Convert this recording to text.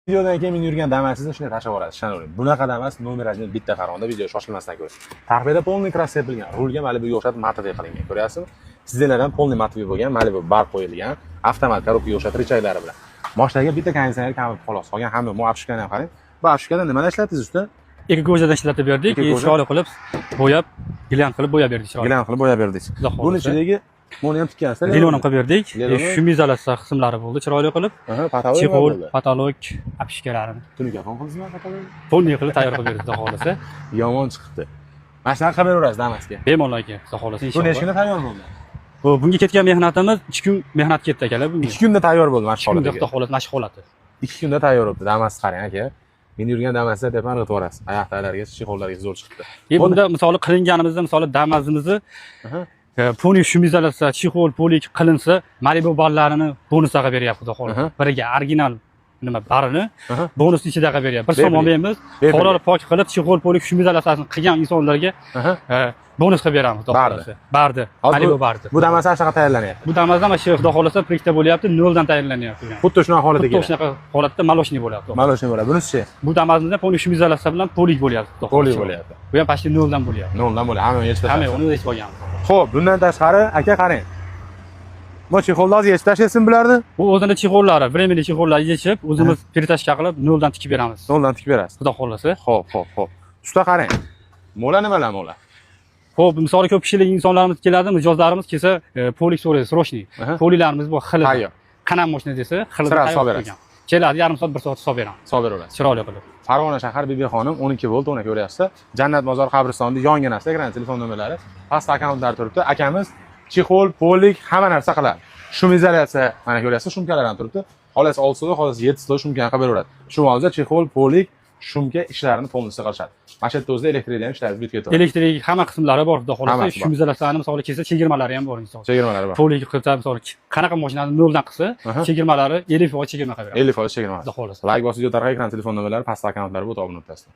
Videodan keyin men yurgan Damas'ni shunday tashlab yuborasiz, ishonavering. Bunaqa Damas nomerajini bitta qaraganda video shoshilmasdan ko'ring. Taqbeda polniy kraska sepilgan, rulga Malibuga o'xshatib matov qilingan, ko'ryapsizmi? Sizlar ham polniy matov bo'lgan, Malibu bar qo'yilgan, avtomat korobkaga o'xshatib richaylari bilan. Mashinaga bitta konditsioner kamib xolos. Qolgan hamma bu apshkani ham qarang. Bu apshkada nimadan ishlatdingiz usta? Ekogo'jadan ishlatib berdik, chiroyli qilib bo'yab, gilam qilib bo'yab berdik. Gilam qilib bo'yab berdik. Buni ichidagi buni ham tikkansizlar. Lilon ham qilib berdik. Shum izolyatsiya qismlari bo'ldi, chiroyli qilib. Chexol, patolog, apshkalarini. Tunikafon qildingizmi patolog? Polniy qilib tayyor qilib berdik, xudo xolasa. Yomon chiqibdi. Mana shunaqa qilib beraverasiz Damasga. Bemalol aka, xudo xolasa inshaalloh. Bu necha kunda tayyor bo'ldi? Bunga ketgan mehnatimiz 2 kun mehnat ketdi akalar bunga. 2 kunda tayyor bo'ldi mana shu holatga. Xudo xolasa mana shu holati. 2 kunda tayyor bo'ldi. Damas qarang aka. Men yurgan Damasda deb qilib yuborasiz. Oyoq taglariga, chexollarga zo'r chiqdi. Bunda misoli qilinganimizda misoli Damasimizni polniy shum izolyatsiya, chexol, polik qilinsa, Malibu ballarini bonusga beryapti, xudo xolasa. Biriga original nima barini bonus ichidaga beryapti. Bir so'm olmaymiz. Qolib pok qilib chexol, polik shum izolyatsiyasini qilgan insonlarga bonus qilib beramiz, xudo xolasa. Bardi. Malibu bardi. Bu Damas qanaqa tayyorlanyapti? Bu Damasda mana shu xudo xolasa prikda bo'lyapti, 0 dan tayyorlanyapti. Xuddi shunaqa holatda Xuddi shunaqa holatda maloshniy bo'lyapti. Maloshniy bo'ladi. Bunisi-chi? Bu Damasda polniy shum izolyatsiya bilan polik bo'lyapti, xudo xolasa. Polik bo'lyapti. Bu ham pashti 0 dan bo'lyapti. 0 dan bo'lyapti. Hamma yechib Hamma uni yechib olganmiz. Xo'p, bundan tashqari aka qarang. Bu chexollarni yechib tashlaysiz bularni? Bu o'zini chexollari, временный chexollar yechib, o'zimiz перетashka qilib 0 dan tikib beramiz. 0 dan tikib berasiz. Xudo xolasa. Xo'p. Usta qarang. Mo'la nimalar mo'la? Xo'p, misol ko'p kishilik insonlarimiz keladi, mijozlarimiz kelsa, polik so'raydi, srochniy. Poliklarimiz bu xil. Qanam mashina desa, xil solib beramiz. Keladi, yarim soat, 1 soat solib beramiz. Solib beraverasiz. Chiroyli qilib. Farg'ona shahar Bibixonim 12 volt o'rnak ko'ryapsiz. Jannat Mozor qabristonida yonginasida ekran telefon nomerlari, past akkauntlari turibdi. Akamiz chexol, polik hamma narsa qiladi. Shum izolyatsiya mana ko'ryapsiz, shumkalar ham turibdi. Xolasi 6 so'da, xolasi 7 so'da shumkani qilib beraveradi. Shu mavzuda chexol, polik, shumka ishlarini polnisi qilishadi. Mana shu yerda o'zida elektriklar ham ishlaydi, bitib ketadi. Elektrik hamma qismlari bor, xudo xolasa. Shum izolyatsiyani misol kelsa, chegirmalari ham bor inson. Chegirmalari bor. Polik qilsa, misol qanaqa mashinani 0 dan qilsa, chegirmalari 50% chegirma qilib beradi. 50% chegirma. Xudo xolasa. Like bosib, video tarqay ekran telefon nomerlari, past akkauntlari bu topib o'tasizlar.